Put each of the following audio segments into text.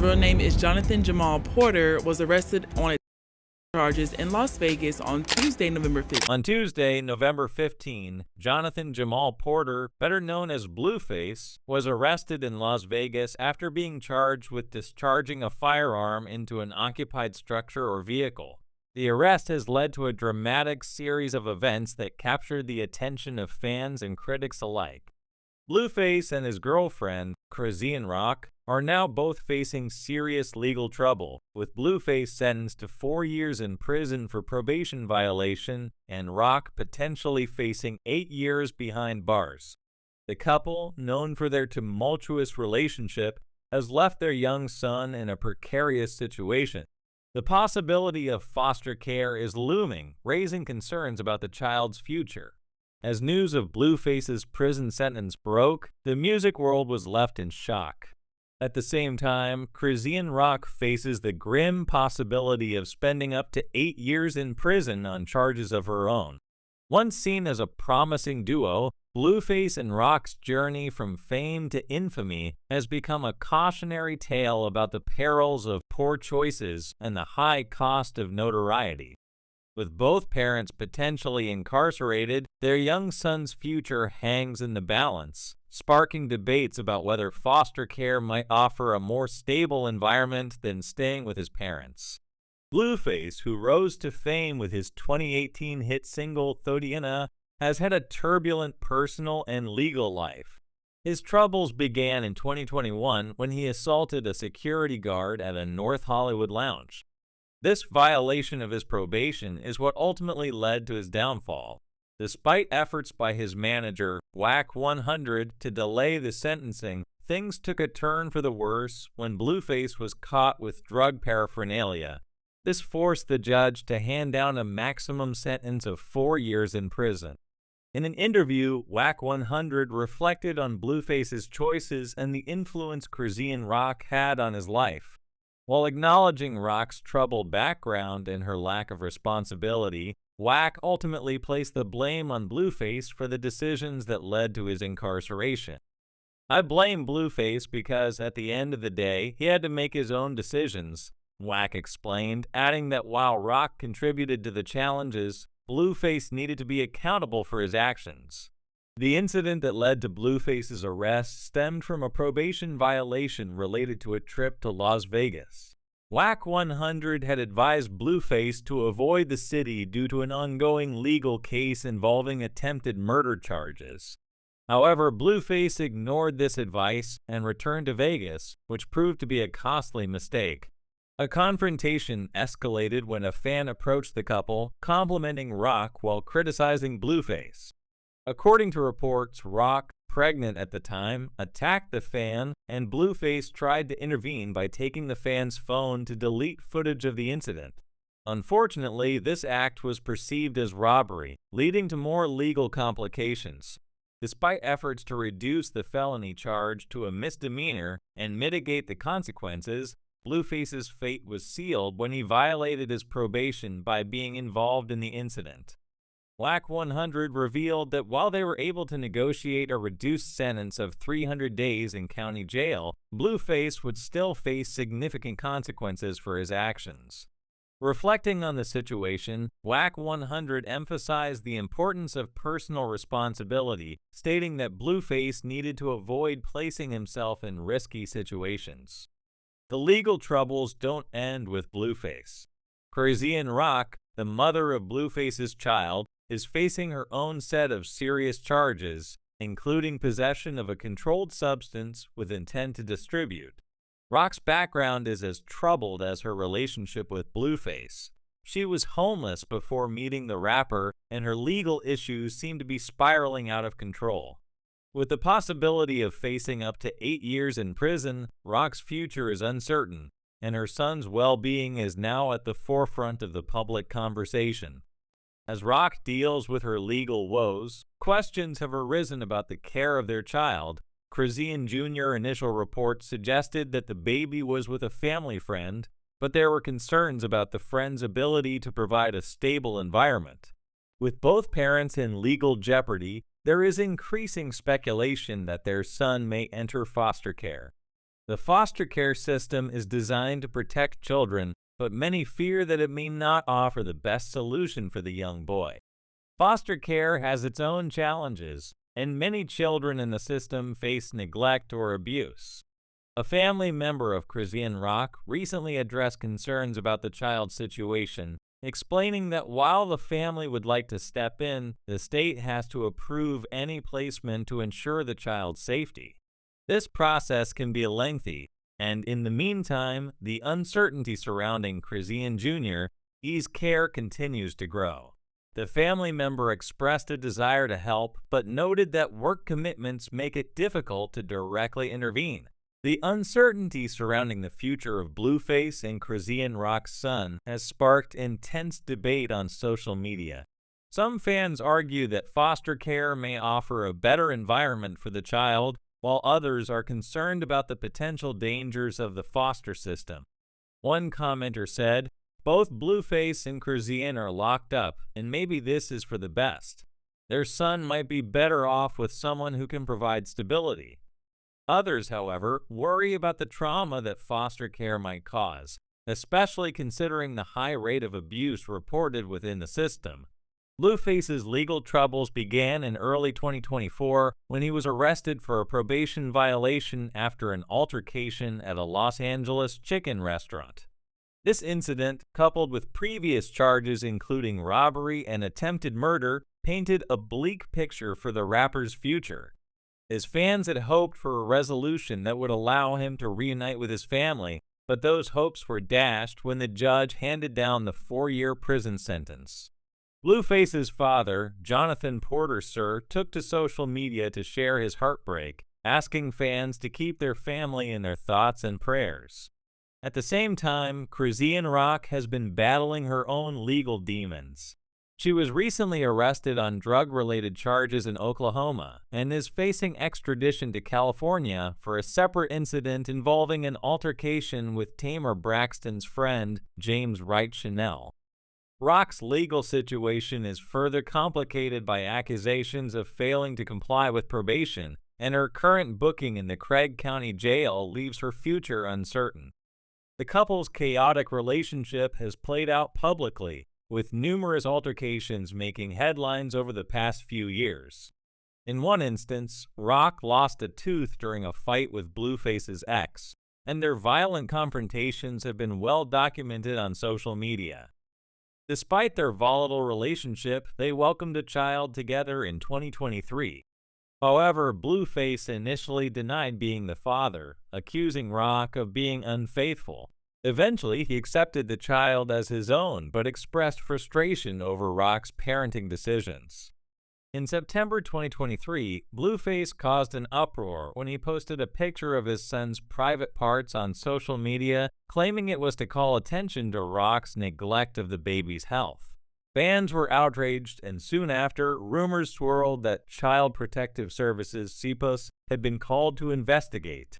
real name is Jonathan Jamal Porter, was arrested on charges in Las Vegas on Tuesday, November 15. On Tuesday, November 15, Jonathan Jamal Porter, better known as BlueFace, was arrested in Las Vegas after being charged with discharging a firearm into an occupied structure or vehicle. The arrest has led to a dramatic series of events that captured the attention of fans and critics alike. BlueFace and his girlfriend, Chrisean, are now both facing serious legal trouble, with BlueFace sentenced to 4 years in prison for probation violation and Rock potentially facing 8 years behind bars. The couple, known for their tumultuous relationship, has left their young son in a precarious situation. The possibility of foster care is looming, raising concerns about the child's future. As news of BlueFace's prison sentence broke, the music world was left in shock. At the same time, Chrisean faces the grim possibility of spending up to 8 years in prison on charges of her own. Once seen as a promising duo, BlueFace and Rock's journey from fame to infamy has become a cautionary tale about the perils of poor choices and the high cost of notoriety. With both parents potentially incarcerated, their young son's future hangs in the balance, sparking debates about whether foster care might offer a more stable environment than staying with his parents. BlueFace, who rose to fame with his 2018 hit single Thodiana, has had a turbulent personal and legal life. His troubles began in 2021 when he assaulted a security guard at a North Hollywood lounge. This violation of his probation is what ultimately led to his downfall. Despite efforts by his manager, WAC 100, to delay the sentencing, things took a turn for the worse when BlueFace was caught with drug paraphernalia. This forced the judge to hand down a maximum sentence of 4 years in prison. In an interview, WAC 100 reflected on BlueFace's choices and the influence Chrisean had on his life. While acknowledging Rock's troubled background and her lack of responsibility, WAC ultimately placed the blame on BlueFace for the decisions that led to his incarceration. "I blame BlueFace because at the end of the day, he had to make his own decisions," WAC explained, adding that while Rock contributed to the challenges, BlueFace needed to be accountable for his actions. The incident that led to BlueFace's arrest stemmed from a probation violation related to a trip to Las Vegas. WAC 100 had advised BlueFace to avoid the city due to an ongoing legal case involving attempted murder charges. However, BlueFace ignored this advice and returned to Vegas, which proved to be a costly mistake. A confrontation escalated when a fan approached the couple, complimenting Rock while criticizing BlueFace. According to reports, Rock, pregnant at the time, attacked the fan, and BlueFace tried to intervene by taking the fan's phone to delete footage of the incident. Unfortunately, this act was perceived as robbery, leading to more legal complications. Despite efforts to reduce the felony charge to a misdemeanor and mitigate the consequences, BlueFace's fate was sealed when he violated his probation by being involved in the incident. WAC 100 revealed that while they were able to negotiate a reduced sentence of 300 days in county jail, BlueFace would still face significant consequences for his actions. Reflecting on the situation, WAC 100 emphasized the importance of personal responsibility, stating that BlueFace needed to avoid placing himself in risky situations. The legal troubles don't end with BlueFace. Chrisean, the mother of BlueFace's child, is facing her own set of serious charges, including possession of a controlled substance with intent to distribute. Rock's background is as troubled as her relationship with BlueFace. She was homeless before meeting the rapper, and her legal issues seem to be spiraling out of control. With the possibility of facing up to 8 years in prison, Rock's future is uncertain, and her son's well-being is now at the forefront of the public conversation. As Rock deals with her legal woes, questions have arisen about the care of their child. Chrisean Jr. initial reports suggested that the baby was with a family friend, but there were concerns about the friend's ability to provide a stable environment. With both parents in legal jeopardy, there is increasing speculation that their son may enter foster care. The foster care system is designed to protect children, but many fear that it may not offer the best solution for the young boy. Foster care has its own challenges, and many children in the system face neglect or abuse. A family member of Chrisean Rock recently addressed concerns about the child's situation, explaining that while the family would like to step in, the state has to approve any placement to ensure the child's safety. This process can be lengthy, and in the meantime, the uncertainty surrounding Chrisean Jr.'s care continues to grow. The family member expressed a desire to help, but noted that work commitments make it difficult to directly intervene. The uncertainty surrounding the future of BlueFace and Chrisean Rock's son has sparked intense debate on social media. Some fans argue that foster care may offer a better environment for the child, while others are concerned about the potential dangers of the foster system. One commenter said, "Both BlueFace and Chrisean are locked up, and maybe this is for the best. Their son might be better off with someone who can provide stability." Others, however, worry about the trauma that foster care might cause, especially considering the high rate of abuse reported within the system. BlueFace's legal troubles began in early 2024 when he was arrested for a probation violation after an altercation at a Los Angeles chicken restaurant. This incident, coupled with previous charges including robbery and attempted murder, painted a bleak picture for the rapper's future. His fans had hoped for a resolution that would allow him to reunite with his family, but those hopes were dashed when the judge handed down the 4-year prison sentence. BlueFace's father, Jonathan Porter Sr., took to social media to share his heartbreak, asking fans to keep their family in their thoughts and prayers. At the same time, Chrisean Rock has been battling her own legal demons. She was recently arrested on drug-related charges in Oklahoma and is facing extradition to California for a separate incident involving an altercation with Tamar Braxton's friend, James Wright Chanel. Rock's legal situation is further complicated by accusations of failing to comply with probation, and her current booking in the Craig County Jail leaves her future uncertain. The couple's chaotic relationship has played out publicly, with numerous altercations making headlines over the past few years. In one instance, Rock lost a tooth during a fight with BlueFace's ex, and their violent confrontations have been well documented on social media. Despite their volatile relationship, they welcomed a child together in 2023. However, BlueFace initially denied being the father, accusing Rock of being unfaithful. Eventually, he accepted the child as his own, but expressed frustration over Rock's parenting decisions. In September 2023, BlueFace caused an uproar when he posted a picture of his son's private parts on social media, claiming it was to call attention to Rock's neglect of the baby's health. Fans were outraged, and soon after, rumors swirled that Child Protective Services (CPS) had been called to investigate.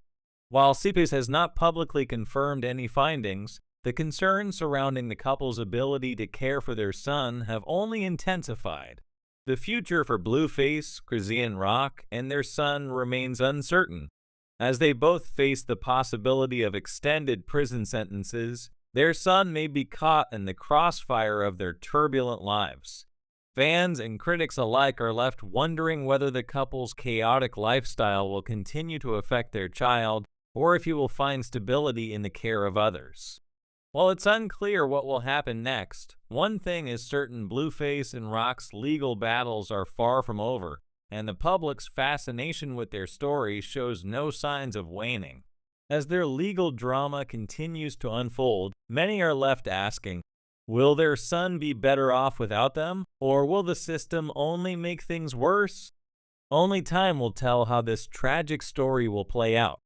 While CPS has not publicly confirmed any findings, the concerns surrounding the couple's ability to care for their son have only intensified. The future for BlueFace, Chrisean Rock, and their son remains uncertain. As they both face the possibility of extended prison sentences, their son may be caught in the crossfire of their turbulent lives. Fans and critics alike are left wondering whether the couple's chaotic lifestyle will continue to affect their child, or if he will find stability in the care of others. While it's unclear what will happen next, one thing is certain: BlueFace and Rock's legal battles are far from over, and the public's fascination with their story shows no signs of waning. As their legal drama continues to unfold, many are left asking, will their son be better off without them, or will the system only make things worse? Only time will tell how this tragic story will play out.